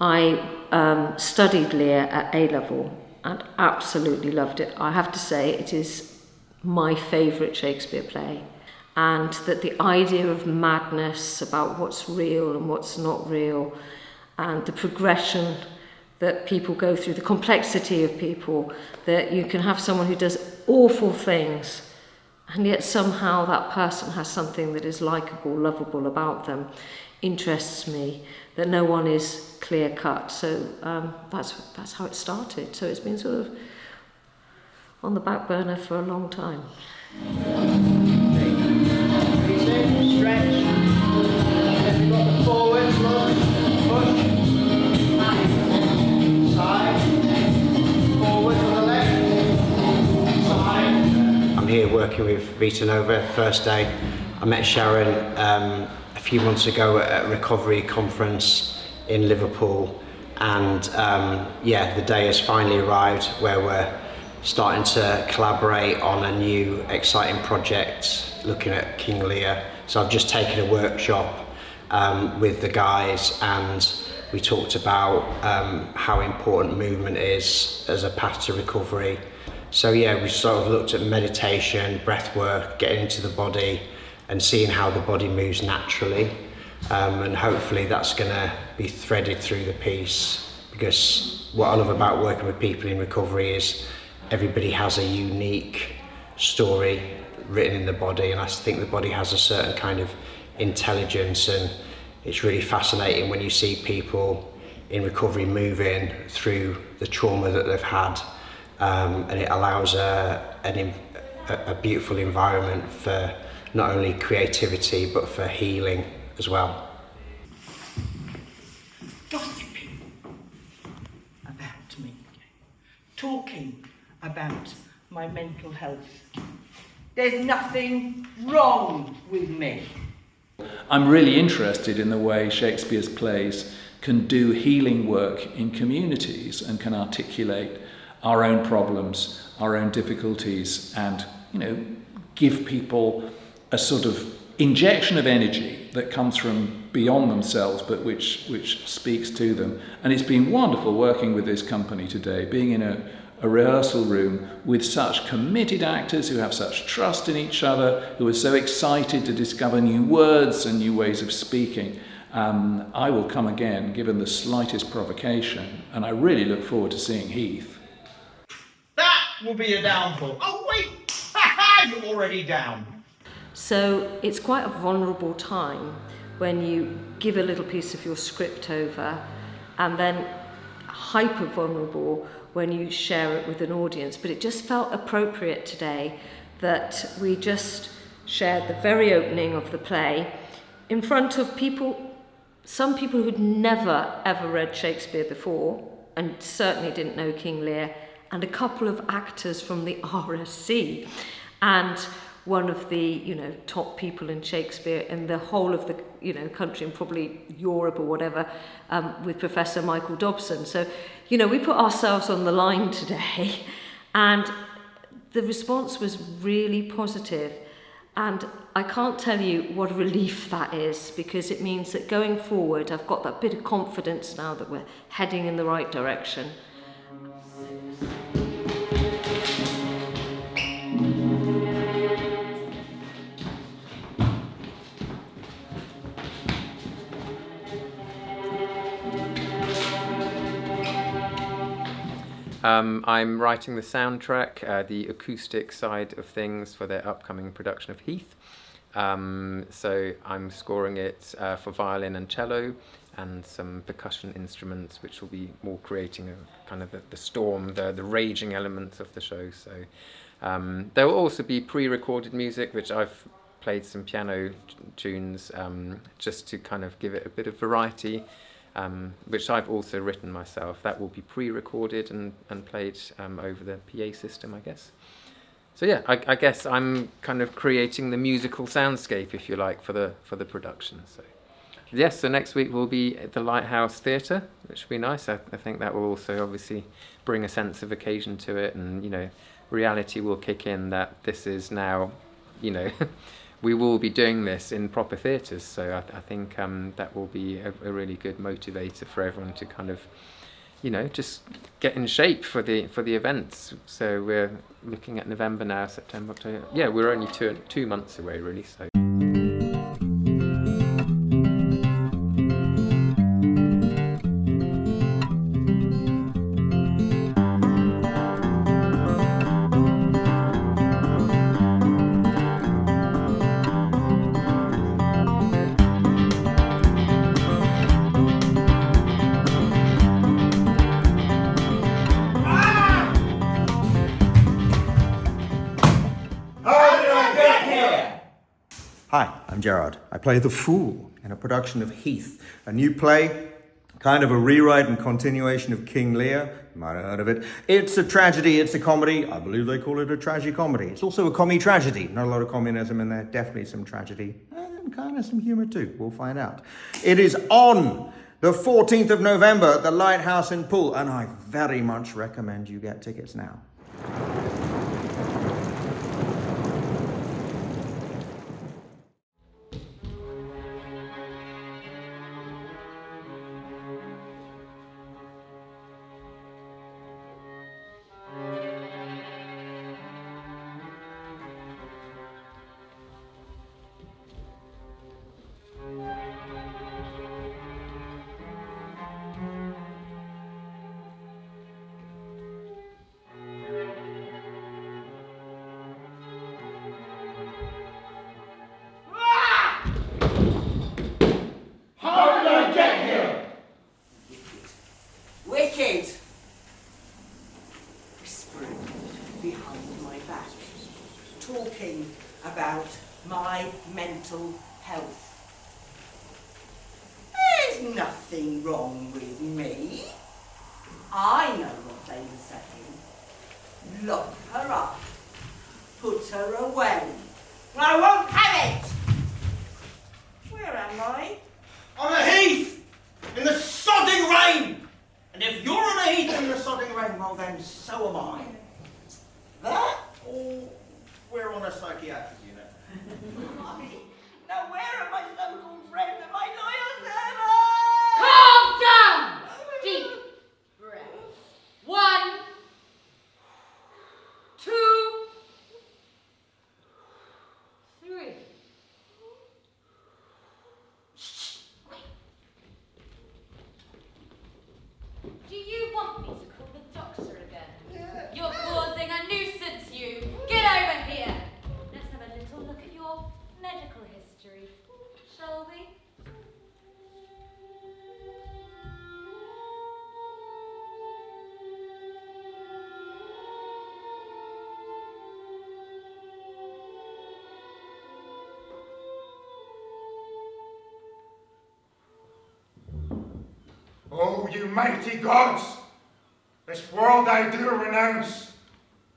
I studied Lear at A-level and absolutely loved it. I have to say it is my favourite Shakespeare play, and that the idea of madness, about what's real and what's not real, and the progression that people go through, the complexity of people, that you can have someone who does awful things and yet somehow that person has something that is likeable, lovable about them, interests me, that no one is clear cut. So that's how it started. So it's been sort of on the back burner for a long time. Stretch. Then we've got the forward, push. Side. Forward to the left. Side. I'm here working with Vita Nova, first day. I met Sharon a few months ago at a recovery conference in Liverpool, and the day has finally arrived where we're starting to collaborate on a new exciting project looking at King Lear. So I've just taken a workshop with the guys, and we talked about how important movement is as a path to recovery. So we sort of looked at meditation, breath work, getting into the body and seeing how the body moves naturally, and hopefully that's going to be threaded through the piece, because what I love about working with people in recovery is everybody has a unique story written in the body, and I think the body has a certain kind of intelligence, and it's really fascinating when you see people in recovery moving through the trauma that they've had, and it allows a beautiful environment for not only creativity but for healing as well. Gossiping about me, talking about my mental health. There's nothing wrong with me. I'm really interested in the way Shakespeare's plays can do healing work in communities and can articulate our own problems, our own difficulties, and give people a sort of injection of energy that comes from beyond themselves, but which speaks to them. And it's been wonderful working with this company today, being in a rehearsal room with such committed actors who have such trust in each other, who are so excited to discover new words and new ways of speaking. I will come again, given the slightest provocation, and I really look forward to seeing Heath. That will be a downfall. Oh wait, you're already down. So it's quite a vulnerable time when you give a little piece of your script over, and then hyper vulnerable when you share it with an audience. But it just felt appropriate today that we just shared the very opening of the play in front of people, some people who'd never ever read Shakespeare before and certainly didn't know King Lear, and a couple of actors from the RSC, and one of the top people in Shakespeare in the whole of the country, and probably Europe or whatever, with Professor Michael Dobson. So we put ourselves on the line today, and the response was really positive, and I can't tell you what a relief that is, because it means that going forward I've got that bit of confidence now that we're heading in the right direction. I'm writing the soundtrack, the acoustic side of things for their upcoming production of Heath. So I'm scoring it for violin and cello and some percussion instruments, which will be more creating a kind of the storm, the raging elements of the show. So there will also be pre-recorded music, which I've played some piano tunes just to kind of give it a bit of variety. Which I've also written myself. That will be pre-recorded and played over the PA system, I guess. So I guess I'm kind of creating the musical soundscape, if you like, for the production. So next week will be at the Lighthouse Theatre, which will be nice. I think that will also obviously bring a sense of occasion to it, and reality will kick in that this is now, we will be doing this in proper theatres. So I think that will be a really good motivator for everyone to kind of, just get in shape for the events. So we're looking at November now, September, October. Yeah, we're only 2 months away, really. So. Hi, I'm Gerard. I play the Fool in a production of Heath, a new play, kind of a rewrite and continuation of King Lear. You might have heard of it. It's a tragedy, it's a comedy. I believe they call it a tragicomedy. It's also a commie-tragedy. Not a lot of communism in there, definitely some tragedy. And kind of some humour too, we'll find out. It is on the 14th of November at the Lighthouse in Poole, and I very much recommend you get tickets now. Wicked! Whispering behind my back, talking about my mental health. There's nothing wrong with me. I know what they were saying. Lock her up. Put her away. I won't have it! Where am I? On a heath! In the sodding rain! And if you're on a heath in the sodding rain, well then, so am I. That, or we're on a psychiatric unit. Now where are my so-called friends and my loyal servants? Calm down! Deep breath. 1, 2, 3. Do you want me to call the doctor again? Yeah. You're causing a nuisance, you. Get over here. Let's have a little look at your medical history, shall we? Oh, you mighty gods! This world I do renounce,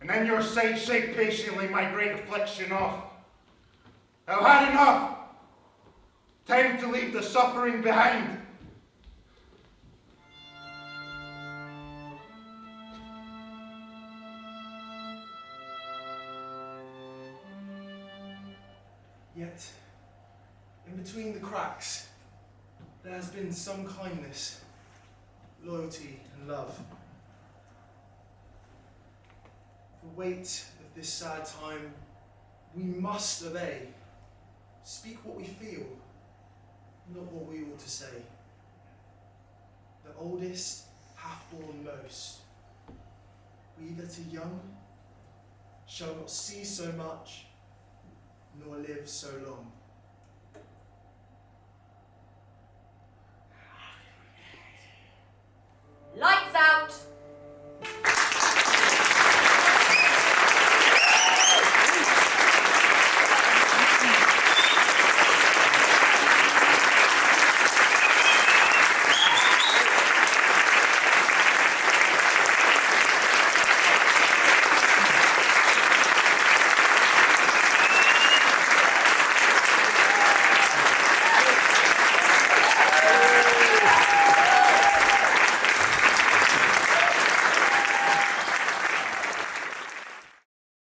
and in your sight shake patiently my great affliction off. I've had enough. Time to leave the suffering behind. Yet, in between the cracks, there has been some kindness, loyalty and love. The weight of this sad time, we must obey. Speak what we feel, not what we ought to say. The oldest hath borne most. We that are young shall not see so much, nor live so long. Lights out!